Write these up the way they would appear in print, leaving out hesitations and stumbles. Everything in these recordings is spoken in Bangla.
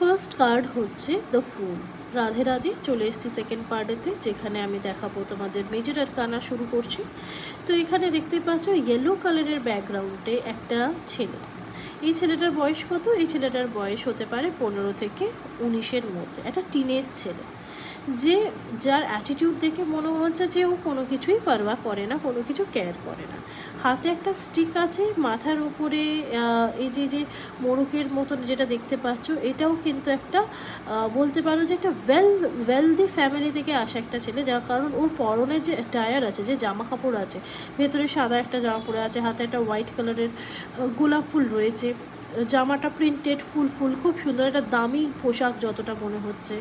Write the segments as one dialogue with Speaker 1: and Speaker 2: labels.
Speaker 1: ফার্স্ট কার্ড হচ্ছে দ্য ফুল। রাধে রাধে, চলে এসেছি সেকেন্ড পার্টেতে, যেখানে আমি দেখাবো তোমাদের মেজর আরকানা শুরু করছি। তো এখানে দেখতেই পাচ্ছ ইয়েলো কালারের ব্যাকগ্রাউন্ডে একটা ছেলে। এই ছেলেটার বয়স কত? এই ছেলেটার বয়স হতে পারে 15 থেকে 19-এর মধ্যে, একটা টিনেজ ছেলে, যে যার অ্যাটিটিউড দেখে মনে হচ্ছে যে ও কোনো কিছুই পারওয়া করে না, কোনো কিছু কেয়ার করে না। হাতে একটা স্টিক আছে, মাথার উপরে এই যে মোড়কের মতন যেটা দেখতে পাচ্ছ, এটাও কিন্তু একটা বলতে পারো যে একটা ওয়েলদি ফ্যামিলি থেকে আসা একটা ছেলে, যার কারণ ওর পরনে যে টায়ার আছে, যে জামা কাপড় আছে, ভেতরে সাদা একটা জামা পরে আছে, হাতে একটা হোয়াইট কালারের গোলাপ ফুল রয়েছে, জামাটা প্রিন্টেড ফুল খুব সুন্দর, একটা দামি পোশাক যতটা মনে হচ্ছে।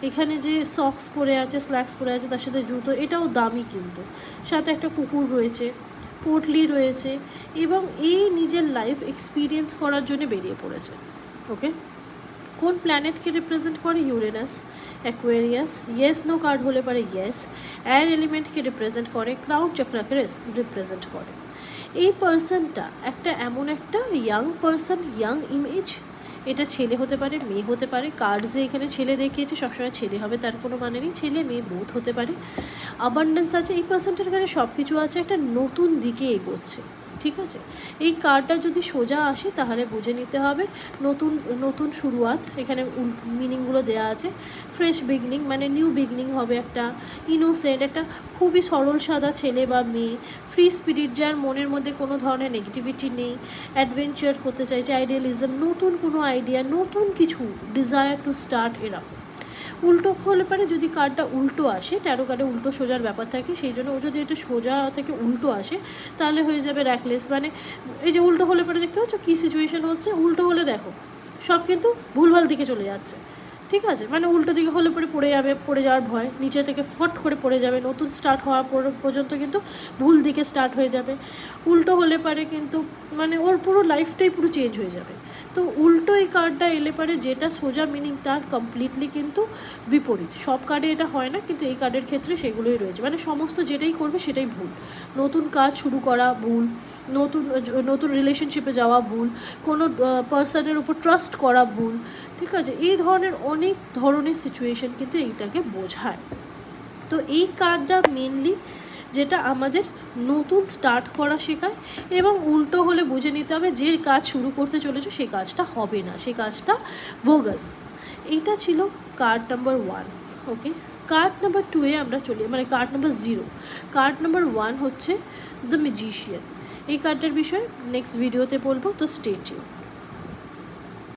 Speaker 1: এখানে যে সক্স পরে আছে, স্ল্যাক্স পরে আছে, তার সাথে জুতো, এটাও দামি, কিন্তু সাথে একটা কুকুর রয়েছে, পোটলি রয়েছে, এবং এই নিজের লাইফ এক্সপিরিয়েন্স করার জন্য বেরিয়ে পড়েছে। ওকে, কোন প্ল্যানেটকে রিপ্রেজেন্ট করে? Uranus, Aquarius, yes no card হলে পারে ইয়েস। এয়ার এলিমেন্টকে রিপ্রেজেন্ট করে, ক্রাউন চক্রাকে রিপ্রেজেন্ট করে। এই পার্সনটা এমন একটা ইয়াং পার্সন, ইয়াং ইমেজ। এটা ছেলে হতে পারে, মেয়ে হতে পারে। কার্ড যে এখানে ছেলে দেখিয়েছে, সবসময় ছেলে হবে তার কোনো মানে নেই, ছেলে মেয়ে বোথ হতে পারে। অ্যাবান্ডেন্স আছে এই পার্সনটার কাছে, সব কিছু আছে, একটা নতুন দিকে এগোচ্ছে। ঠিক আছে, এই কার্ডটা যদি সোজা আসে তাহলে বুঝে নিতে হবে নতুন শুরুয়াত। এখানে মিনিংগুলো দেওয়া আছে। ফ্রেশ বিগনিং, মানে নিউ বিগনিং হবে একটা। ইনোসেন্ট, একটা খুবই সরল সাদা ছেলে বা মেয়ে। ফ্রি স্পিরিট, যার মনের মধ্যে কোনো ধরনের নেগেটিভিটি নেই। অ্যাডভেঞ্চার করতে চাইছে, আইডিয়ালিজম, নতুন কোনো আইডিয়া, নতুন কিছু, ডিজায়ার টু স্টার্ট, এরকম। উল্টো হলে পারে, যদি কার্ডটা উল্টো আসে, ট্যারো কার্ডে উল্টো সোজার ব্যাপার থাকে, সেই জন্য ও যদি এটা সোজা থেকে উল্টো আসে তাহলে হয়ে যাবে র্যাকলেস। মানে এই যে উল্টো হলে পারে, দেখতে পাচ্ছ কী সিচুয়েশন হচ্ছে। উল্টো হলে দেখো সব কিন্তু ভুলভাল দিকে চলে যাচ্ছে। ঠিক আছে, মানে উল্টো দিকে হলে পরে পড়ে যাওয়ার ভয়, নিচে থেকে ফট করে পড়ে যাবে, নতুন স্টার্ট হওয়া পর্যন্ত কিন্তু ভুল দিকে স্টার্ট হয়ে যাবে। উল্টো হলে পারে কিন্তু মানে ওর পুরো লাইফটাই পুরো চেঞ্জ হয়ে যাবে। তো উল্টো এই কার্ডটা এলে পারে, যেটা সোজা মিনিং তার কমপ্লিটলি কিন্তু বিপরীত। সব কার্ডে এটা হয় না, কিন্তু এই কার্ডের ক্ষেত্রে সেগুলোই রয়েছে। মানে সমস্ত যেটাই করবে সেটাই ভুল। নতুন কাজ শুরু করা ভুল, নতুন রিলেশনশিপে যাওয়া ভুল, কোনো পার্সনের উপর ট্রাস্ট করা ভুল। ঠিক আছে, এই ধরনের অনেক ধরনের সিচুয়েশন কিন্তু এইটাকে বোঝায়। তো এই কার্ডটা মেনলি যেটা আমাদের নতুন স্টার্ট করা শেখায়, এবং উল্টো হলে বুঝে নিতে হবে যে কাজ শুরু করতে চলেছো সেই কাজটা হবে না, সেই কাজটা বোগাস। এইটা ছিল কার্ড নাম্বার 1। ওকে, কার্ড নাম্বার 2-এ আমরা চলি, মানে কার্ড নাম্বার 0। কার্ড নাম্বার 1 হচ্ছে দ্য ম্যাজিশিয়ান। এই কার্ডটার বিষয়ে নেক্সট ভিডিওতে বলবো, তো স্টে টিউন।